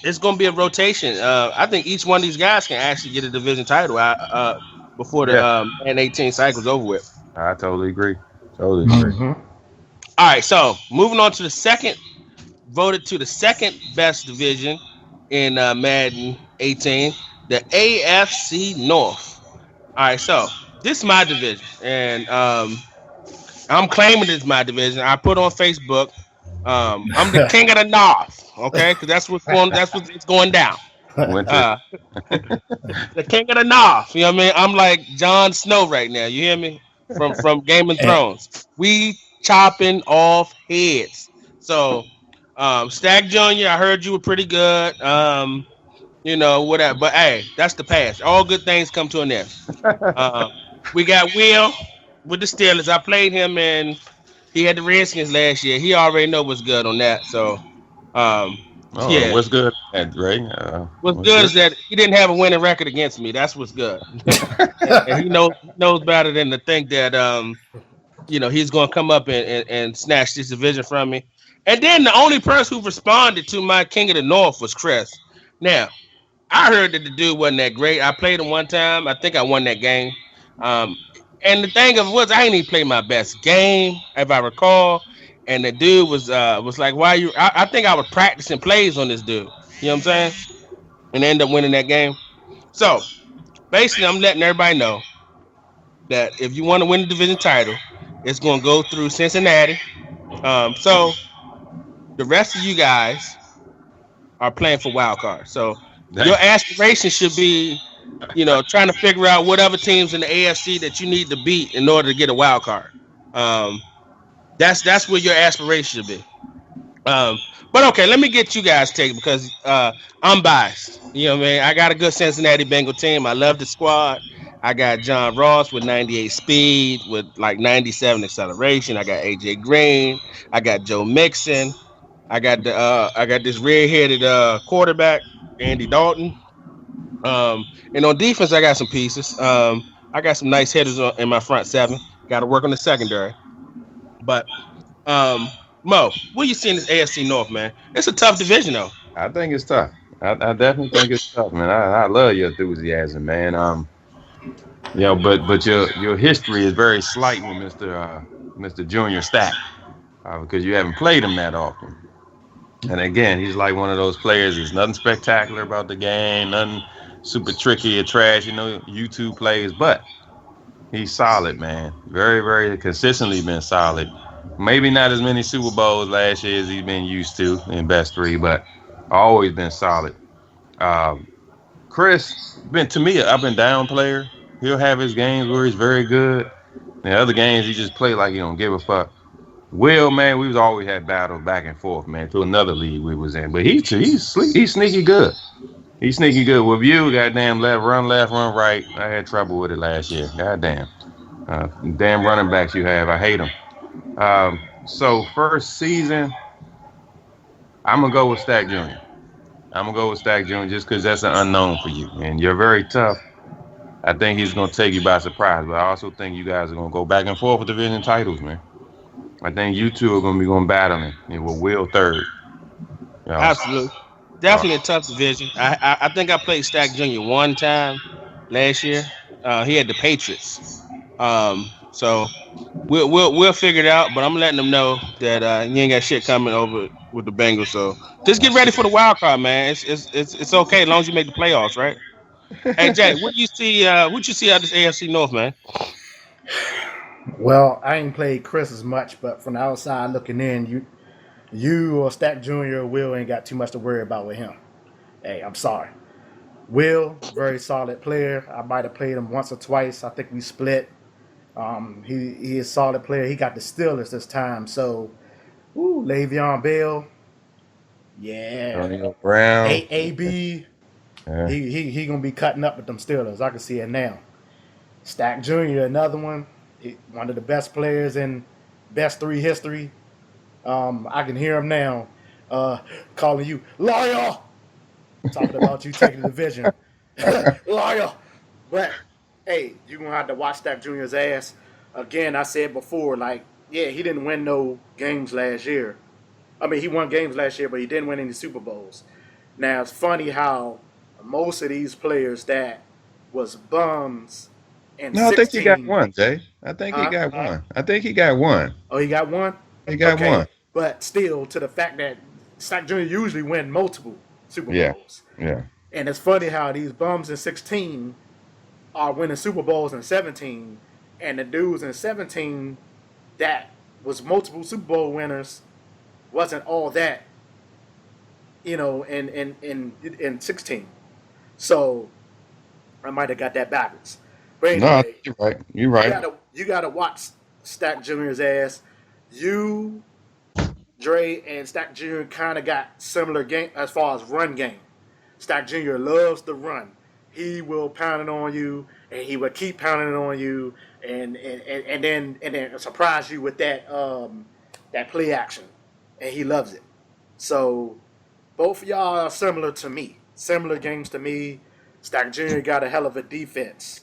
it's going to be a rotation. I think each one of these guys can actually get a division title before the 18 cycle's over with. I totally agree. Mm-hmm. All right, so moving on to the second. Voted to the second best division in Madden 18, the AFC North. All right, so this is my division, and I'm claiming this is my division. I put on Facebook, I'm the king of the North, okay? Because that's what's going down. The king of the North. You know what I mean? I'm like Jon Snow right now. You hear me? From Game of Thrones. We chopping off heads. So. Stack Jr., I heard you were pretty good. Whatever. But hey, that's the past. All good things come to an end. We got Will with the Steelers. I played him, and he had the Redskins last year. He already know what's good on that. So, yeah. What's good, Ray? What's good is that he didn't have a winning record against me. That's what's good. And he knows better than to think that he's going to come up and snatch this division from me. And then the only person who responded to my King of the North was Chris. Now, I heard that the dude wasn't that great. I played him one time. I think I won that game. And the thing of it was, I didn't even play my best game, if I recall. And the dude was like, "Why you?" I think I was practicing plays on this dude. You know what I'm saying? And ended up winning that game. So, basically, I'm letting everybody know that if you want to win the division title, it's going to go through Cincinnati. So the rest of you guys are playing for wild card. So your aspiration should be, trying to figure out what other teams in the AFC that you need to beat in order to get a wild card. That's where your aspiration should be. But okay, let me get you guys take because I'm biased. You know what I mean? I got a good Cincinnati Bengal team. I love the squad. I got John Ross with 98 speed, with like 97 acceleration. I got AJ Green. I got Joe Mixon. I got this red-headed quarterback, Andy Dalton. And on defense, I got some pieces. I got some nice hitters in my front seven. Got to work on the secondary. But Mo, what you see in this AFC North, man? It's a tough division, though. I think it's tough. I definitely think it's tough, man. I love your enthusiasm, man. But your history is very slight with Mr. Junior Stack because you haven't played him that often. And again, he's like one of those players. There's nothing spectacular about the game, nothing super tricky or trash, YouTube plays, but he's solid, man. Very, very consistently been solid. Maybe not as many Super Bowls last year as he's been used to in best three, but always been solid. Chris, to me, up and down player. He'll have his games where he's very good. And other games, he just play like he don't give a fuck. Will, man, we've always had battles back and forth, man, to another league we was in. But he's sneaky good. He's sneaky good. With you, goddamn left, run right. I had trouble with it last year. Goddamn. Damn running backs you have. I hate them. So first season, I'm gonna go with Stack Jr. I'm gonna go with Stack Jr. just because that's an unknown for you, and you're very tough. I think he's gonna take you by surprise, but I also think you guys are gonna go back and forth with division titles, man. I think you two are gonna be going battling, and with Will third. You know, Absolutely. uh, Definitely a tough division. I think I played Stack Jr. one time last year. He had the Patriots. So we'll figure it out. But I'm letting them know that you ain't got shit coming over with the Bengals. So just get ready for the wild card, man. It's okay as long as you make the playoffs, right? Hey Jay, what do you see? What you see out of this AFC North, man? Well, I ain't played Chris as much, but from the outside looking in, you or Stack Jr. or Will ain't got too much to worry about with him. Hey, I'm sorry. Will, very solid player. I might have played him once or twice. I think we split. He is a solid player. He got the Steelers this time. So, Le'Veon Bell, yeah. Antonio Brown. AB, Yeah. he gonna be cutting up with them Steelers. I can see it now. Stack Jr., another one. One of the best players in best three history. I can hear him now calling you liar, talking about you taking the division. Liar. But hey, you're gonna have to watch Stack Jr.'s ass. Again, I said before, like, yeah, he didn't win no games last year. I mean, he won games last year, but he didn't win any Super Bowls. Now it's funny how most of these players that was bums in No, I think he got 16. one, Jay. I think he Huh? got one. I think he got one. Oh, he got one? He got Okay. one. But still, to the fact that Stack Jr. usually win multiple Super Yeah. Bowls. Yeah. And it's funny how these bums in 16 are winning Super Bowls in 17, and the dudes in 17 that was multiple Super Bowl winners wasn't all that, in 16. So I might have got that backwards. But No, anyway, you're right. You're you right. gotta you gotta watch Stack Jr.'s ass. You, Dre, and Stack Jr. kind of got similar game as far as run game. Stack Jr. loves the run. He will pound it on you, and he will keep pounding it on you, and then surprise you with that play action, and he loves it. So both of y'all are similar to me, similar games to me. Stack Jr. got a hell of a defense.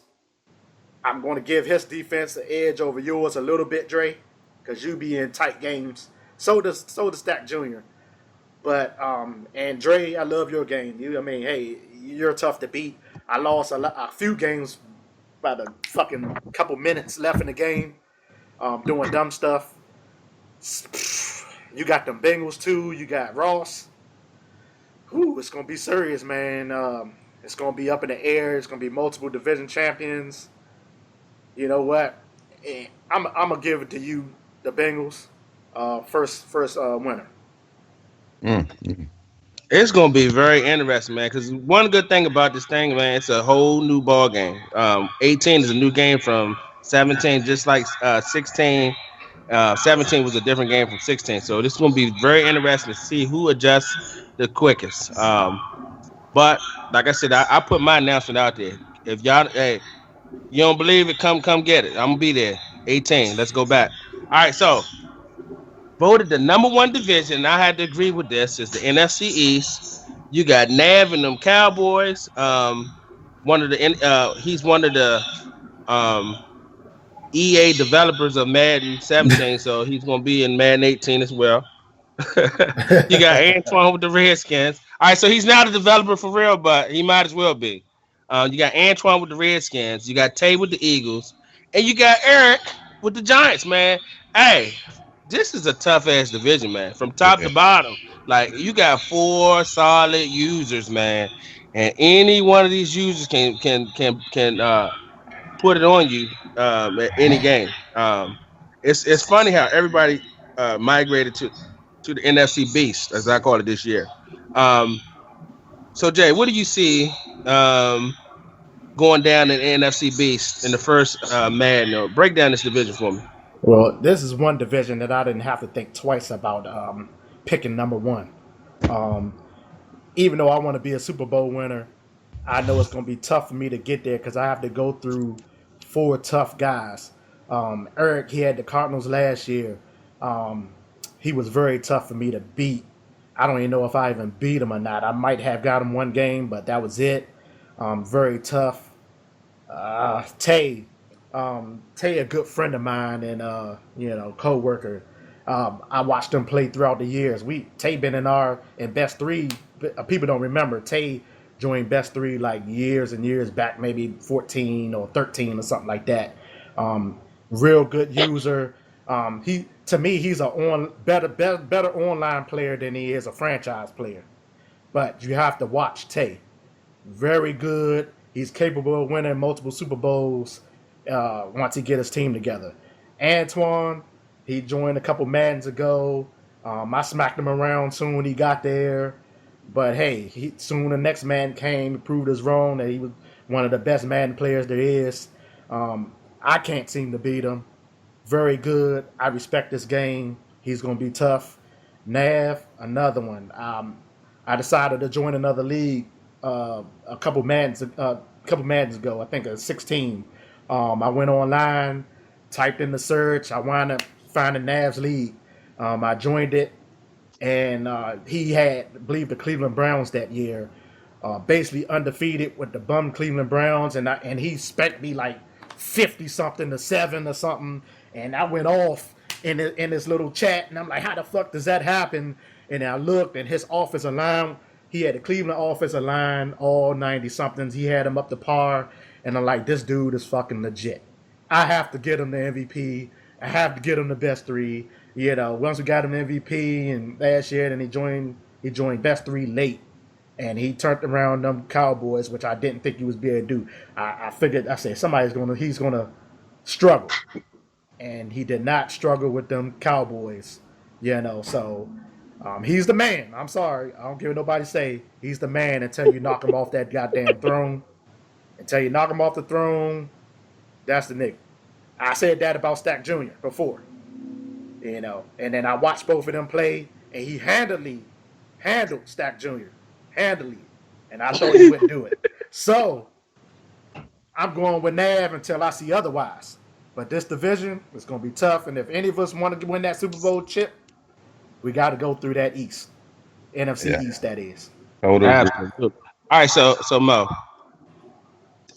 I'm going to give his defense the edge over yours a little bit, Dre, because you be in tight games. So does Stack Jr. But and Dre, I love your game. Hey, you're tough to beat. I lost a few games by the fucking couple minutes left in the game, doing dumb stuff. You got them Bengals too. You got Ross. Whew, it's gonna be serious, man. It's gonna be up in the air. It's gonna be multiple division champions. You know what? I'm gonna give it to you, the Bengals. First winner. Mm. It's gonna be very interesting, man. Because one good thing about this thing, man, it's a whole new ball game. 18 is a new game from 17, just like 16. 17 was a different game from 16. So this is gonna be very interesting to see who adjusts the quickest. But like I said, I put my announcement out there. If y'all, hey, you don't believe it, come get it. I'm gonna be there. 18. Let's go back. All right, so voted the number one division. And I had to agree with this. Is the NFC East. You got Nav and them Cowboys. He's one of the um EA developers of Madden 17, so he's gonna be in Madden 18 as well. You got Antoine with the Redskins. All right, so he's not a developer for real, but he might as well be. You got Antoine with the Redskins. You got Tay with the Eagles, and you got Eric with the Giants. Man, hey, this is a tough ass division, man. From top Yeah. to bottom, like you got four solid users, man, and any one of these users can put it on you at any game. It's funny how everybody migrated to the NFC Beast, as I call it this year. Um, so Jay, what do you see going down in the NFC Beast in the first Madden? Break down this division for me. Well, this is one division that I didn't have to think twice about picking number one. Um, Even though I want to be a Super Bowl winner, I know it's going to be tough for me to get there because I have to go through four tough guys. Eric, he had the Cardinals last year. Um, he was very tough for me to beat. I don't even know if I even beat him or not. I might have got him one game, but that was it. Very tough. Tay, a good friend of mine and co-worker. I watched him play throughout the years. Tay been in best three. People don't remember Tay joined best three like years and years back, maybe 14 or 13 or something like that. Real good user. He to me he's better online player than he is a franchise player. But you have to watch Tay. Very good. He's capable of winning multiple Super Bowls once he get his team together. Antoine, he joined a couple Maddens ago. I smacked him around soon when he got there. But hey, soon the next man came, proved us wrong that he was one of the best Madden players there is. I can't seem to beat him. Very good. I respect this game. He's going to be tough. Nav, another one. I decided to join another league a couple Maddens ago. I think it was 16. I went online, typed in the search. I wound up finding Nav's league. I joined it, and he had, I believe, the Cleveland Browns that year, basically undefeated with the bum Cleveland Browns, and he spent me like 50 something to 7 or something, and I went off in this little chat, and I'm like, how the fuck does that happen? And I looked, and his offensive line, he had the Cleveland offensive line, all 90 somethings. He had him up to par, and I'm like, this dude is fucking legit. I have to get him the MVP. I have to get him the best three. Once we got him MVP and last year, and he joined best three late, and he turned around them Cowboys, which I didn't think he was be able to do. I figured, I said, he's gonna struggle, and he did not struggle with them Cowboys. So he's the man. I'm sorry, I don't care what nobody say. He's the man until you knock him off that goddamn throne. Until you knock him off the throne, that's the nigga. I said that about Stack Jr. before. And then I watched both of them play, and he handled Stack Jr. handily, and I thought he wouldn't do it. So I'm going with Nav until I see otherwise. But this division is going to be tough, and if any of us want to win that Super Bowl chip, we got to go through that East, NFC East, that is. Absolutely. All right, so Mo,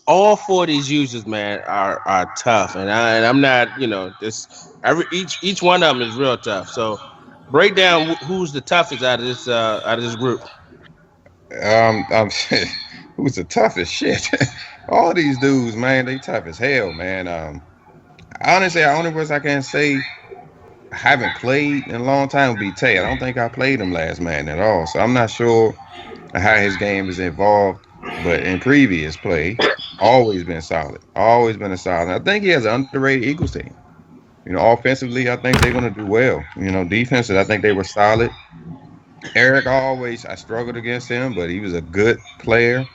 all 4 of these users, man, are tough, and I'm not, each one of them is real tough. So break down who's the toughest out of this group. Who's the toughest shit? All these dudes, man, they tough as hell, man. Honestly, the only person I can say I haven't played in a long time would be Tay. I don't think I played him last man at all, so I'm not sure how his game is evolved. But in previous play, always been solid. Always been a solid. I think he has an underrated Eagles team. Offensively, I think they're going to do well. Defensive, I think they were solid. Eric, I struggled against him, but he was a good player.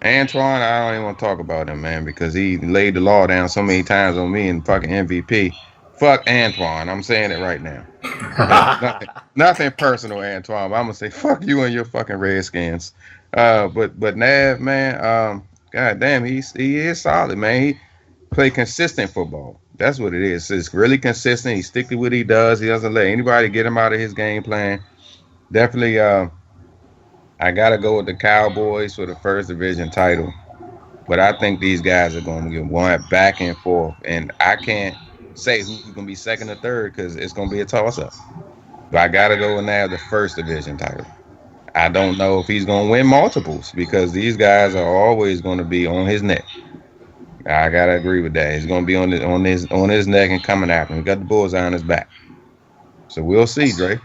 Antoine, I don't even want to talk about him, man, because he laid the law down so many times on me in fucking MVP. Fuck Antoine. I'm saying it right now. Nothing personal, Antoine, but I'm going to say fuck you and your fucking Redskins. But Nav, man, god damn, he is solid, man. He play consistent football. That's what it is. It's really consistent. He stick to what he does. He doesn't let anybody get him out of his game plan. Definitely, I gotta go with the Cowboys for the first division title. But I think these guys are going to get one back and forth, and I can't say who's going to be second or third because it's going to be a toss-up. But I gotta go with Nav the first division title. I don't know if he's going to win multiples because these guys are always going to be on his neck. I gotta agree with that. He's going to be on his neck and coming after him. He got the bullseye on his back. So we'll see, Dre.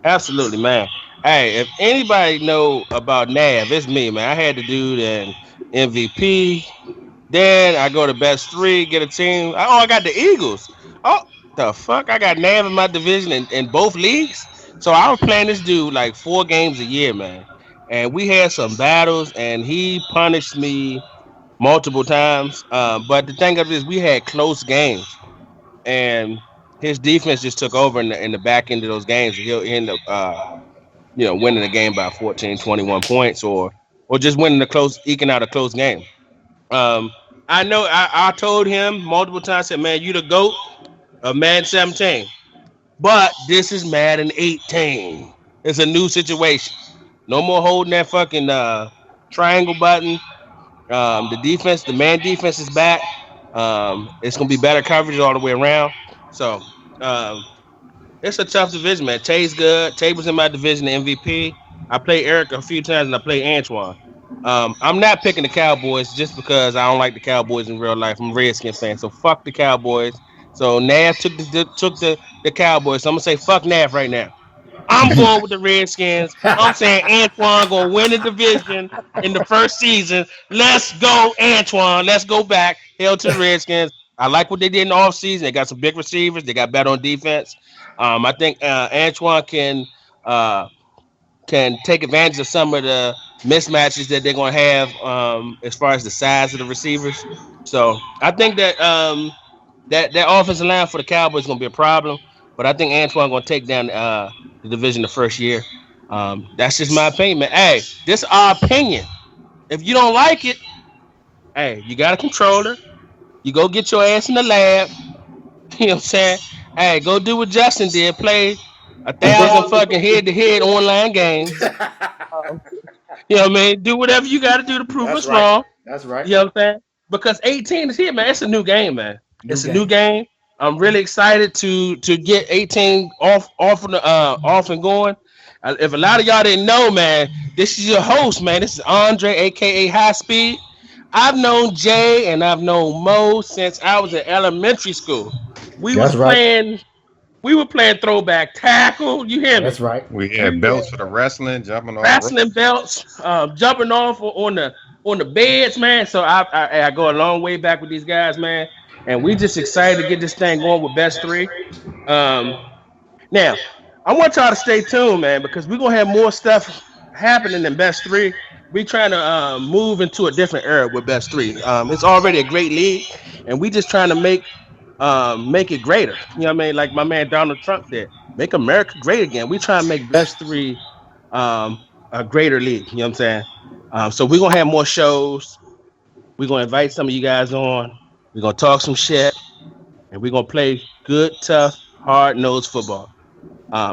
Absolutely, man. Hey, if anybody know about Nav, it's me, man. I had the dude in MVP. Then I go to best 3, get a team. I got the Eagles. Oh, the fuck! I got Nav in my division in both leagues. So I was playing this dude like 4 games a year, man. And we had some battles, and he punished me multiple times. But the thing of it is, we had close games, and his defense just took over in the back end of those games. He'll end up, winning the game by 14, 21 points, or just eking out a close game. I know I told him multiple times, said, man, you the GOAT of Madden 17. But this is Madden 18. It's a new situation. No more holding that fucking triangle button. The defense, the man defense is back. It's gonna be better coverage all the way around. So um, it's a tough division, man. Tay's good. Tay was in my division, the MVP. I played Eric a few times, and I played Antoine. I'm not picking the Cowboys just because I don't like the Cowboys in real life. I'm a Redskin fan, so fuck the Cowboys. So Nav took the Cowboys. So I'm gonna say fuck Nav right now. I'm going with the Redskins. I'm saying Antoine gonna win the division in the first season. Let's go, Antoine. Let's go back. Hell to the Redskins. I like what they did in the offseason. They got some big receivers. They got better on defense. I think Antoine uh, can take advantage of some of the mismatches that they're gonna have as far as the size of the receivers. So I think that that offensive line for the Cowboys is gonna be a problem. But I think Antoine gonna take down the division the first year. That's just my opinion, man. Hey, this is our opinion. If you don't like it, hey, you got a controller. You go get your ass in the lab. You know what I'm saying? Hey, go do what Justin did. Play 1,000 fucking head-to-head online games. You know what I mean? Do whatever you got to do to prove That's us right. wrong. That's right. You know what I'm saying? Because 18 is here, man. It's a new game, man. New It's a game. new game. I'm really excited to get 18 off and going. If a lot of y'all didn't know, man, this is your host, man. This is Andre, aka High Speed. I've known Jay and I've known Mo since I was in elementary school. We was That's right. playing, we were playing throwback tackle. You hear me? That's right. We We had belts for the wrestling, jumping off rope. wrestling belts, jumping off on the beds, man. So I go a long way back with these guys, man. And we just excited to get this thing going with best three. Um, Now, I want y'all to stay tuned, man, because we're gonna have more stuff happening in best three. We trying to move into a different era with best three. It's already a great league, and we just trying to make it greater. You know what I mean? Like my man Donald Trump said, make America great again. We try to make best three a greater league. You know what I'm saying? So we're gonna have more shows. We're gonna invite some of you guys on. We're gonna talk some shit, and we're gonna play good, tough, hard nosed football.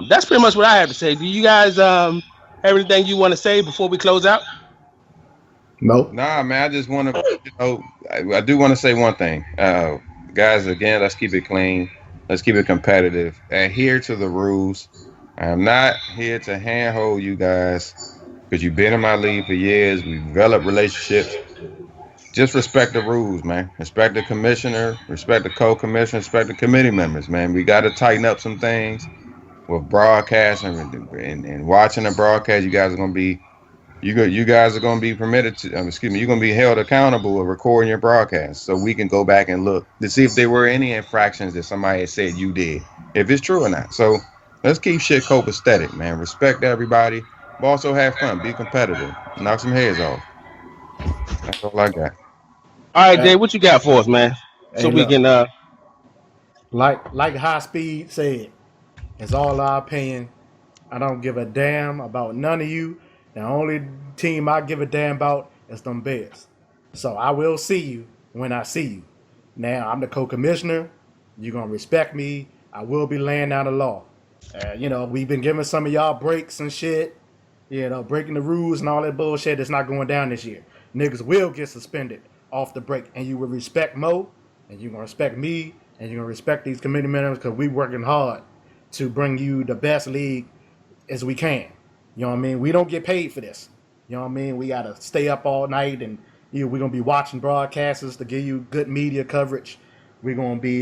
That's pretty much what I have to say. Do you guys have anything you want to say before we close out? Nope. Nah, man, I just want to, I do want to say one thing. Guys, again, let's keep it clean. Let's keep it competitive. Adhere to the rules. I'm not here to handhold you guys because you've been in my league for years. We've developed relationships. Just respect the rules, man. Respect the commissioner, respect the co-commissioner, respect the committee members, man. We got to tighten up some things with broadcasting and watching the broadcast. You guys are going to be you guys are going to be permitted to, excuse me, you're going to be held accountable of recording your broadcast so we can go back and look to see if there were any infractions that somebody had said you did, if it's true or not. So let's keep shit copacetic, man. Respect everybody, but also have fun. Be competitive. Knock some heads off. That's all I got. All right, Hey, Dave, what you got for us, man? So hey, we look, can like High Speed said, it's all our opinion. I don't give a damn about none of you. The only team I give a damn about is them Bears. So I will see you when I see you. Now I'm the co-commissioner. You're gonna respect me. I will be laying down the law. We've been giving some of y'all breaks and shit. Breaking the rules and all that bullshit. It's not going down this year. Niggas will get suspended off the break, and you will respect Mo, and you're gonna respect me, and you're gonna respect these committee members because we working hard to bring you the best league as we can. You know what I mean? We don't get paid for this. You know what I mean? We gotta stay up all night, and we're gonna be watching broadcasters to give you good media coverage. We're gonna be,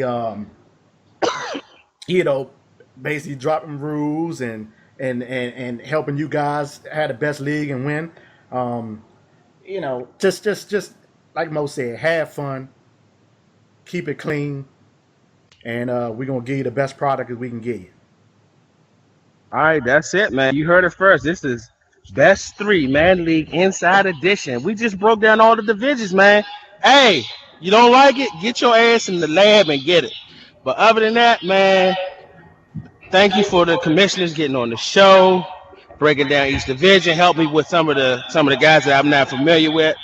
you know, basically dropping rules and helping you guys have the best league and win. Um, just like Mo said, have fun, keep it clean, and we're gonna give you the best product that we can give you. all right, that's it, man. You heard it first. This is best three man league inside edition. We just broke down all the divisions, man. Hey, you don't like it? Get your ass in the lab and get it. But other than that, man, thank you for the commissioners getting on the show, breaking down each division, help me with some of the guys that I'm not familiar with.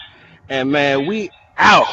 And man, we out.